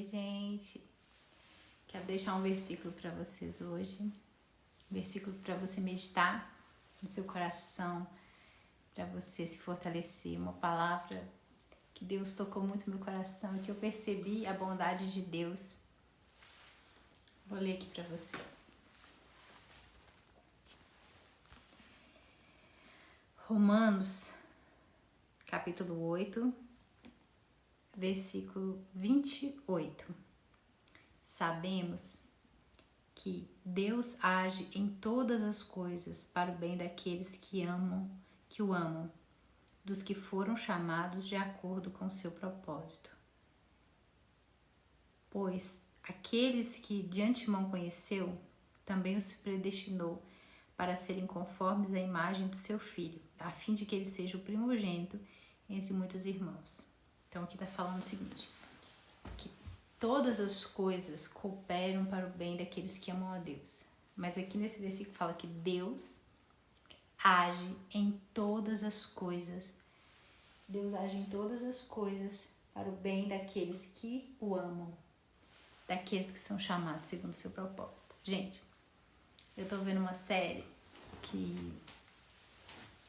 gente. Quero deixar um versículo para vocês hoje. Um versículo para você meditar no seu coração, para você se fortalecer. Uma palavra que Deus tocou muito no meu coração e que eu percebi a bondade de Deus. Vou ler aqui para vocês. Romanos, capítulo 8, versículo 28. Sabemos que Deus age em todas as coisas para o bem daqueles que o amam, dos que foram chamados de acordo com o seu propósito. Pois aqueles que de antemão conheceu, também os predestinou para serem conformes à imagem do seu Filho, a fim de que ele seja o primogênito entre muitos irmãos. Então aqui está falando o seguinte, que todas as coisas cooperam para o bem daqueles que amam a Deus. Mas aqui nesse versículo fala que Deus age em todas as coisas. Deus age em todas as coisas para o bem daqueles que o amam, daqueles que são chamados segundo o seu propósito. Gente, eu tô vendo uma série que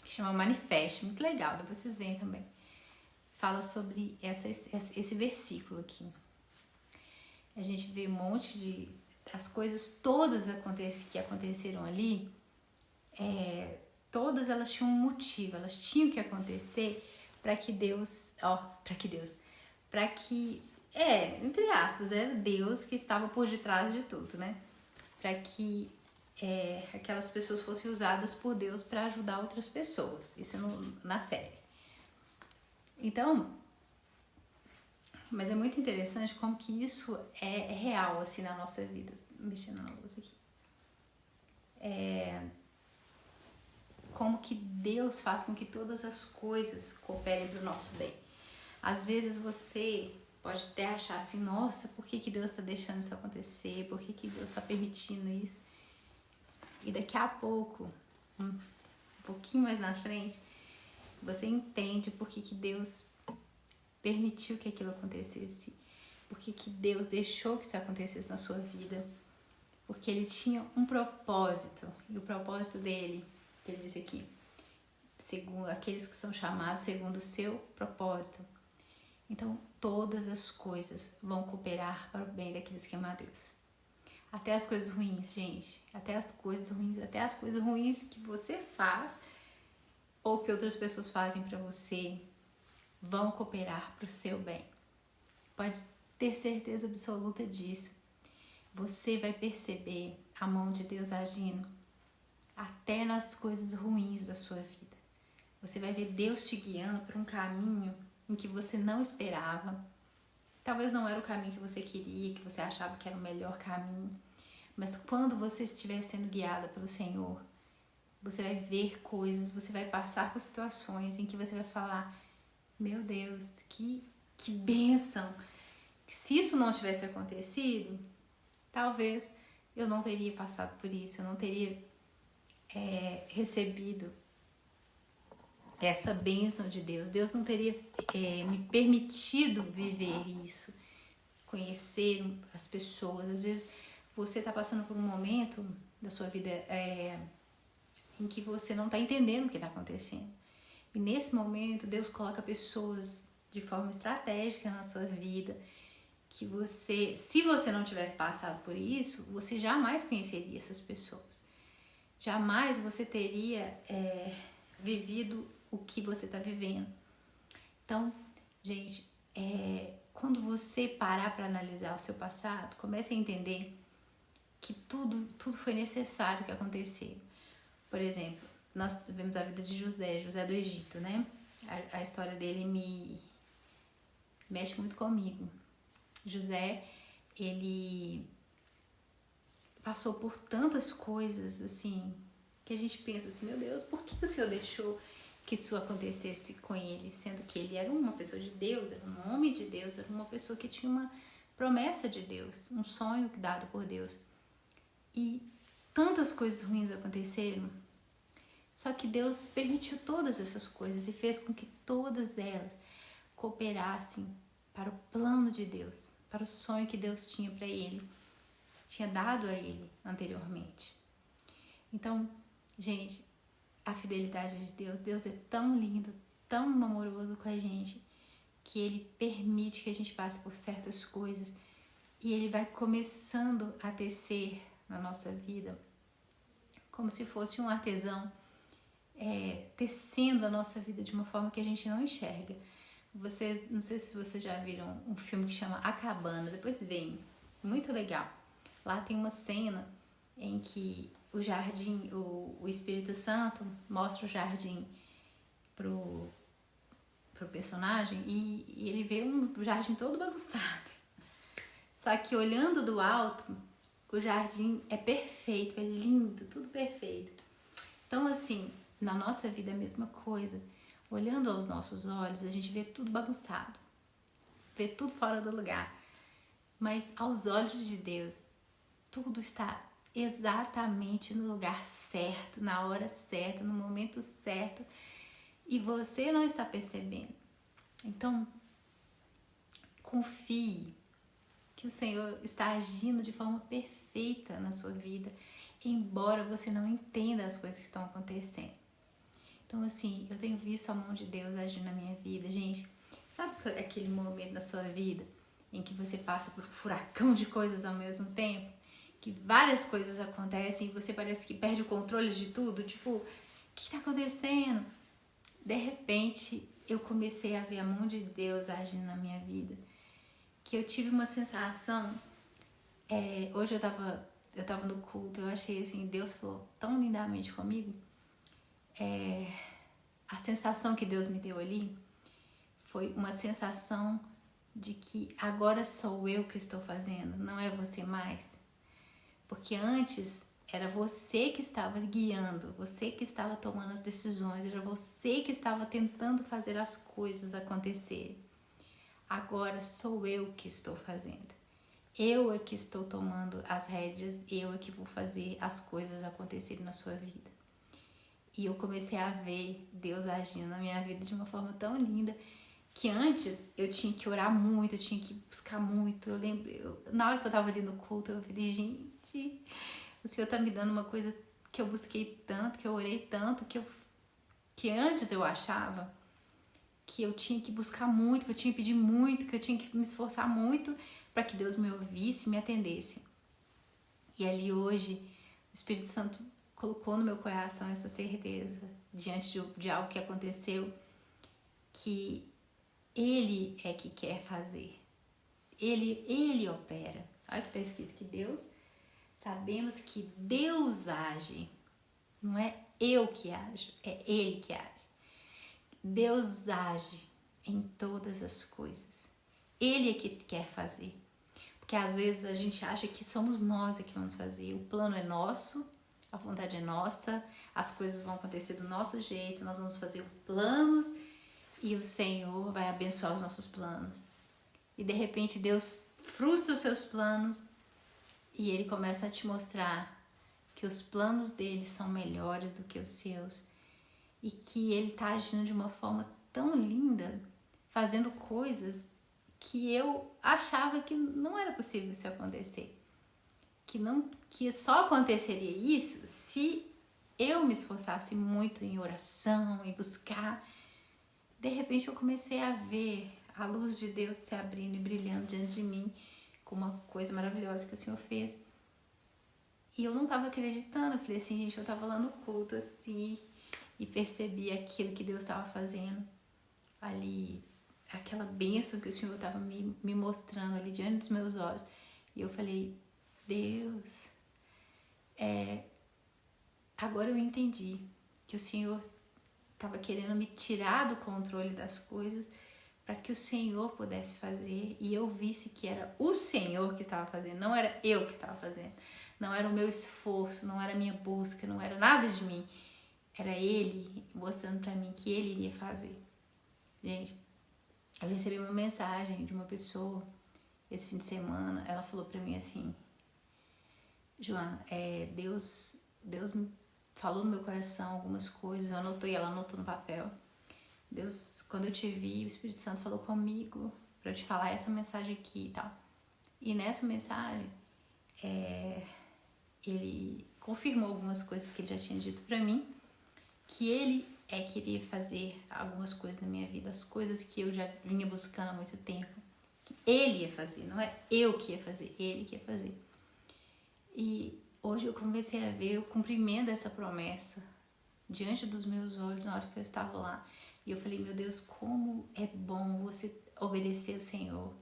chama Manifest, muito legal, depois vocês veem também. Fala sobre esse versículo aqui. A gente vê um monte de... as coisas todas que aconteceram ali, todas elas tinham um motivo, elas tinham que acontecer para que entre aspas, era Deus que estava por detrás de tudo, né? Para que aquelas pessoas fossem usadas por Deus para ajudar outras pessoas. Isso na série. Então, mas é muito interessante como que isso é real, assim, na nossa vida. Mexendo na luz aqui. Como que Deus faz com que todas as coisas cooperem para o nosso bem. Às vezes você pode até achar assim, nossa, por que Deus está deixando isso acontecer? Por que Deus está permitindo isso? E daqui a pouco, um pouquinho mais na frente, você entende por que Deus permitiu que aquilo acontecesse, por que Deus deixou que isso acontecesse na sua vida, porque Ele tinha um propósito, e o propósito dele, que Ele diz aqui, segundo aqueles que são chamados segundo o seu propósito. Então, todas as coisas vão cooperar para o bem daqueles que amam a Deus. Até as coisas ruins, gente, até as coisas ruins que você faz ou que outras pessoas fazem para você, vão cooperar para o seu bem. Pode ter certeza absoluta disso. Você vai perceber a mão de Deus agindo até nas coisas ruins da sua vida. Você vai ver Deus te guiando por um caminho em que você não esperava. Talvez não era o caminho que você queria, que você achava que era o melhor caminho. Mas quando você estiver sendo guiada pelo Senhor, você vai ver coisas, você vai passar por situações em que você vai falar, meu Deus, que bênção. Se isso não tivesse acontecido, talvez eu não teria passado por isso, eu não teria recebido essa bênção de Deus. Deus não teria me permitido viver isso, conhecer as pessoas. Às vezes você está passando por um momento da sua vida em que você não está entendendo o que está acontecendo. E nesse momento Deus coloca pessoas de forma estratégica na sua vida, que você, se você não tivesse passado por isso, você jamais conheceria essas pessoas. Jamais você teria vivido o que você está vivendo. Então, gente, quando você parar para analisar o seu passado, comece a entender que tudo foi necessário que acontecesse. Por exemplo, nós vemos a vida de José do Egito, né? A história dele me mexe muito comigo. José, ele passou por tantas coisas, assim, que a gente pensa assim, meu Deus, por que o Senhor deixou que isso acontecesse com ele? Sendo que ele era uma pessoa de Deus, era um homem de Deus, era uma pessoa que tinha uma promessa de Deus, um sonho dado por Deus. E tantas coisas ruins aconteceram, só que Deus permitiu todas essas coisas e fez com que todas elas cooperassem para o plano de Deus, para o sonho que Deus tinha para ele, tinha dado a ele anteriormente. Então, gente, a fidelidade de Deus, Deus é tão lindo, tão amoroso com a gente, que ele permite que a gente passe por certas coisas e ele vai começando a tecer na nossa vida como se fosse um artesão tecendo a nossa vida de uma forma que a gente não enxerga. Vocês, não sei se vocês já viram um filme que chama A Cabana, depois vem, muito legal. Lá tem uma cena em que o jardim, o Espírito Santo mostra o jardim pro personagem e ele vê um jardim todo bagunçado. Só que olhando do alto, o jardim é perfeito, é lindo, tudo perfeito. Então, assim, na nossa vida é a mesma coisa. Olhando aos nossos olhos, a gente vê tudo bagunçado, vê tudo fora do lugar. Mas aos olhos de Deus, tudo está exatamente no lugar certo, na hora certa, no momento certo. E você não está percebendo. Então, confie que o Senhor está agindo de forma perfeita na sua vida, embora você não entenda as coisas que estão acontecendo. Então, assim, eu tenho visto a mão de Deus agir na minha vida. Gente, sabe aquele momento da sua vida em que você passa por um furacão de coisas ao mesmo tempo? Que várias coisas acontecem e você parece que perde o controle de tudo? Tipo, o que está acontecendo? De repente, eu comecei a ver a mão de Deus agindo na minha vida. Que eu tive uma sensação... hoje eu tava no culto, eu achei assim, Deus falou tão lindamente comigo. A sensação que Deus me deu ali foi uma sensação de que agora sou eu que estou fazendo, não é você mais. Porque antes era você que estava guiando, você que estava tomando as decisões, era você que estava tentando fazer as coisas acontecerem. Agora sou eu que estou fazendo. Eu é que estou tomando as rédeas, eu é que vou fazer as coisas acontecerem na sua vida. E eu comecei a ver Deus agindo na minha vida de uma forma tão linda, que antes eu tinha que orar muito, eu tinha que buscar muito. Eu lembro, na hora que eu tava ali no culto, eu falei, gente, o Senhor tá me dando uma coisa que eu busquei tanto, que eu orei tanto, que antes eu achava que eu tinha que buscar muito, que eu tinha que pedir muito, que eu tinha que me esforçar muito para que Deus me ouvisse e me atendesse. E ali hoje, o Espírito Santo colocou no meu coração essa certeza, diante de algo que aconteceu, que Ele é que quer fazer. Ele opera. Olha que está escrito que Deus, sabemos que Deus age. Não é eu que ajo, é Ele que age. Deus age em todas as coisas. Ele é que quer fazer. Porque às vezes a gente acha que somos nós que vamos fazer. O plano é nosso, a vontade é nossa, as coisas vão acontecer do nosso jeito, nós vamos fazer planos e o Senhor vai abençoar os nossos planos. E de repente Deus frustra os seus planos e Ele começa a te mostrar que os planos dele são melhores do que os seus e que Ele está agindo de uma forma tão linda, fazendo coisas que eu achava que não era possível isso acontecer. Que só aconteceria isso se eu me esforçasse muito em oração, em buscar. De repente eu comecei a ver a luz de Deus se abrindo e brilhando diante de mim com uma coisa maravilhosa que o Senhor fez. E eu não estava acreditando. Eu falei assim, gente, eu estava lá no culto assim e percebi aquilo que Deus estava fazendo ali, aquela bênção que o Senhor estava me mostrando ali diante dos meus olhos. E eu falei, Deus, agora eu entendi que o Senhor estava querendo me tirar do controle das coisas para que o Senhor pudesse fazer e eu visse que era o Senhor que estava fazendo, não era eu que estava fazendo, não era o meu esforço, não era a minha busca, não era nada de mim, era Ele mostrando para mim que Ele iria fazer. Gente, eu recebi uma mensagem de uma pessoa esse fim de semana, ela falou para mim assim, Joana, Deus me falou no meu coração algumas coisas, ela anotou no papel. Deus, quando eu te vi, o Espírito Santo falou comigo para eu te falar essa mensagem aqui e tal. E nessa mensagem, ele confirmou algumas coisas que ele já tinha dito para mim, que ele queria fazer algumas coisas na minha vida, as coisas que eu já vinha buscando há muito tempo, que ele ia fazer, não é eu que ia fazer, ele que ia fazer. E hoje eu comecei a ver o cumprimento dessa promessa diante dos meus olhos na hora que eu estava lá. E eu falei, meu Deus, como é bom você obedecer ao Senhor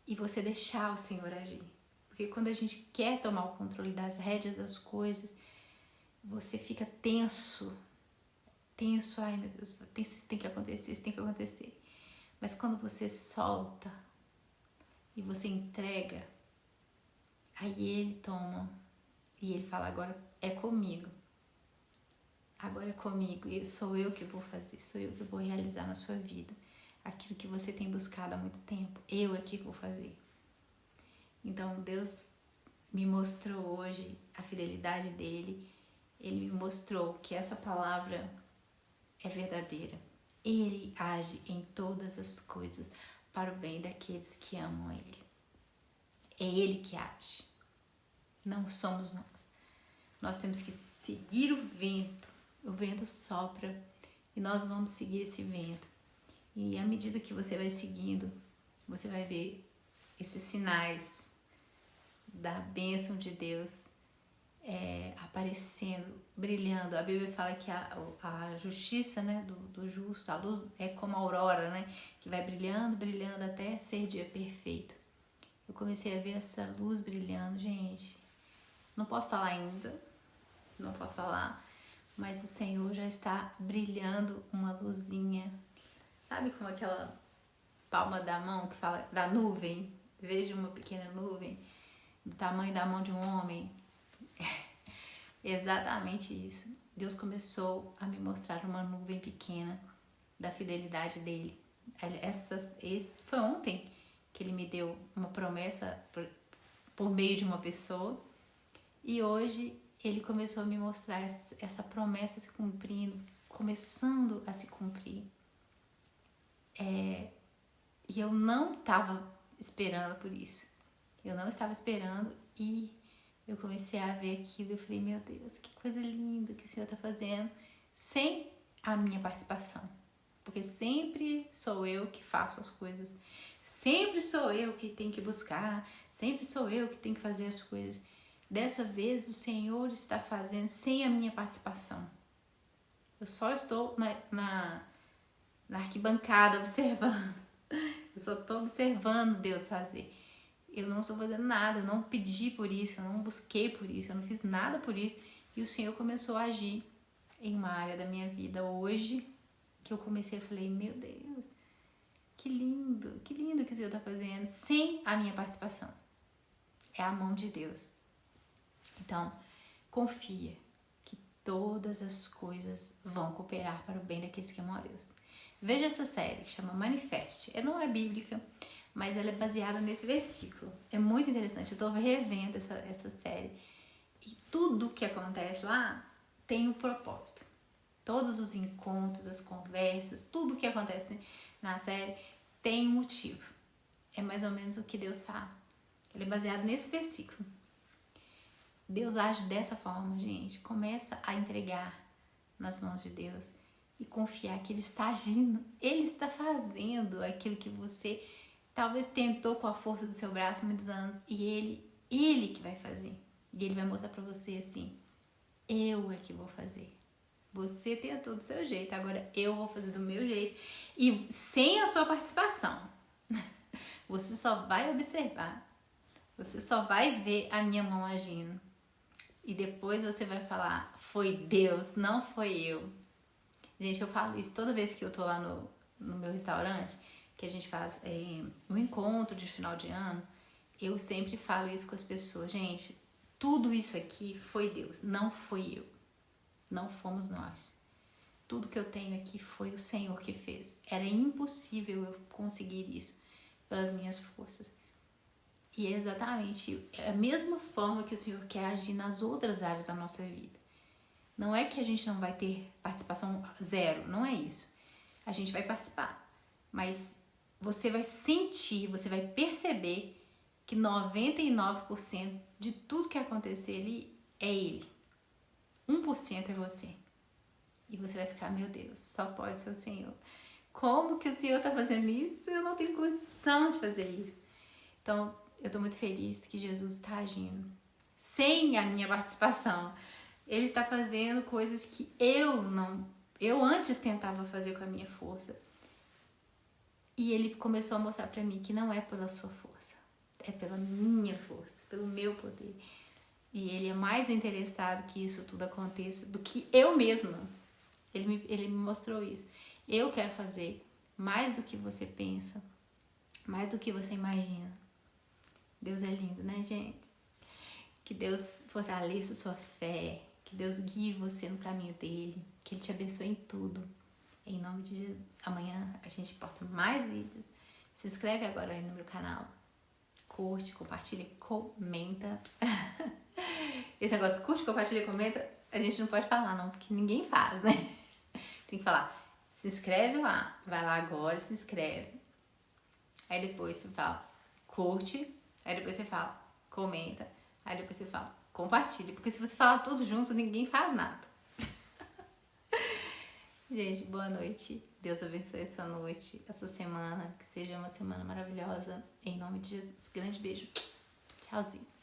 e você deixar o Senhor agir. Porque quando a gente quer tomar o controle das rédeas das coisas, você fica tenso, ai meu Deus, isso tem que acontecer, isso tem que acontecer. Mas quando você solta e você entrega, aí ele toma e ele fala, agora é comigo. Agora é comigo e sou eu que vou fazer, sou eu que vou realizar na sua vida aquilo que você tem buscado há muito tempo. Eu é que vou fazer. Então Deus me mostrou hoje a fidelidade dele. Ele me mostrou que essa palavra é verdadeira. Ele age em todas as coisas para o bem daqueles que amam ele. É ele que age. Não somos nós. Nós temos que seguir o vento. O vento sopra e nós vamos seguir esse vento. E à medida que você vai seguindo, você vai ver esses sinais da bênção de Deus aparecendo, brilhando. A Bíblia fala que a justiça, né, do justo, a luz é como a aurora, né, que vai brilhando, brilhando até ser dia perfeito. Eu comecei a ver essa luz brilhando, gente. Não posso falar ainda, não posso falar, mas o Senhor já está brilhando uma luzinha. Sabe como aquela palma da mão que fala da nuvem? Veja uma pequena nuvem do tamanho da mão de um homem. Exatamente isso. Deus começou a me mostrar uma nuvem pequena da fidelidade dele. Foi ontem que ele me deu uma promessa por meio de uma pessoa. E hoje ele começou a me mostrar essa promessa se cumprindo, começando a se cumprir. E eu não estava esperando por isso. Eu não estava esperando e eu comecei a ver aquilo e eu falei, meu Deus, que coisa linda que o Senhor está fazendo sem a minha participação. Porque sempre sou eu que faço as coisas, sempre sou eu que tenho que buscar, sempre sou eu que tenho que fazer as coisas. Dessa vez o Senhor está fazendo sem a minha participação. Eu só estou na arquibancada observando. Eu só estou observando Deus fazer. Eu não estou fazendo nada, eu não pedi por isso, eu não busquei por isso, eu não fiz nada por isso. E o Senhor começou a agir em uma área da minha vida hoje, que eu comecei, eu falei, meu Deus, que lindo que o Senhor está fazendo sem a minha participação. É a mão de Deus. Então, confia que todas as coisas vão cooperar para o bem daqueles que amam a Deus. Veja essa série que chama Manifeste. Ela não é bíblica, mas ela é baseada nesse versículo. É muito interessante. Eu estou revendo essa série. E tudo que acontece lá tem um propósito. Todos os encontros, as conversas, tudo que acontece na série tem um motivo. É mais ou menos o que Deus faz. Ele é baseado nesse versículo. Deus age dessa forma, gente. Começa a entregar nas mãos de Deus e confiar que Ele está agindo. Ele está fazendo aquilo que você talvez tentou com a força do seu braço há muitos anos. E Ele que vai fazer. E Ele vai mostrar pra você assim, eu é que vou fazer. Você tentou do seu jeito, agora eu vou fazer do meu jeito. E sem a sua participação. Você só vai observar. Você só vai ver a minha mão agindo. E depois você vai falar, foi Deus, não foi eu. Gente, eu falo isso toda vez que eu tô lá no meu restaurante, que a gente faz um encontro de final de ano, eu sempre falo isso com as pessoas. Gente, tudo isso aqui foi Deus, não foi eu. Não fomos nós. Tudo que eu tenho aqui foi o Senhor que fez. Era impossível eu conseguir isso pelas minhas forças. E é exatamente a mesma forma que o Senhor quer agir nas outras áreas da nossa vida. Não é que a gente não vai ter participação zero, não é isso. A gente vai participar, mas você vai sentir, você vai perceber que 99% de tudo que acontecer ali é ele. 1% é você. E você vai ficar, meu Deus, só pode ser o Senhor. Como que o Senhor tá fazendo isso? Eu não tenho condição de fazer isso. Então, eu tô muito feliz que Jesus está agindo. Sem a minha participação. Ele tá fazendo coisas que eu antes tentava fazer com a minha força. E ele começou a mostrar pra mim que não é pela sua força. É pela minha força, pelo meu poder. E ele é mais interessado que isso tudo aconteça do que eu mesma. Ele me mostrou isso. Eu quero fazer mais do que você pensa, mais do que você imagina. Deus é lindo, né, gente? Que Deus fortaleça a sua fé, que Deus guie você no caminho dele, que ele te abençoe em tudo. Em nome de Jesus. Amanhã a gente posta mais vídeos. Se inscreve agora aí no meu canal. Curte, compartilha, comenta. Esse negócio curte, compartilha, comenta, a gente não pode falar não, porque ninguém faz, né? Tem que falar, se inscreve lá, vai lá agora, se inscreve. Aí depois você fala, curte, aí depois você fala, comenta, aí depois você fala, compartilha. Porque se você falar tudo junto, ninguém faz nada. Gente, boa noite. Deus abençoe a sua noite, a sua semana. Que seja uma semana maravilhosa. Em nome de Jesus. Grande beijo. Tchauzinho.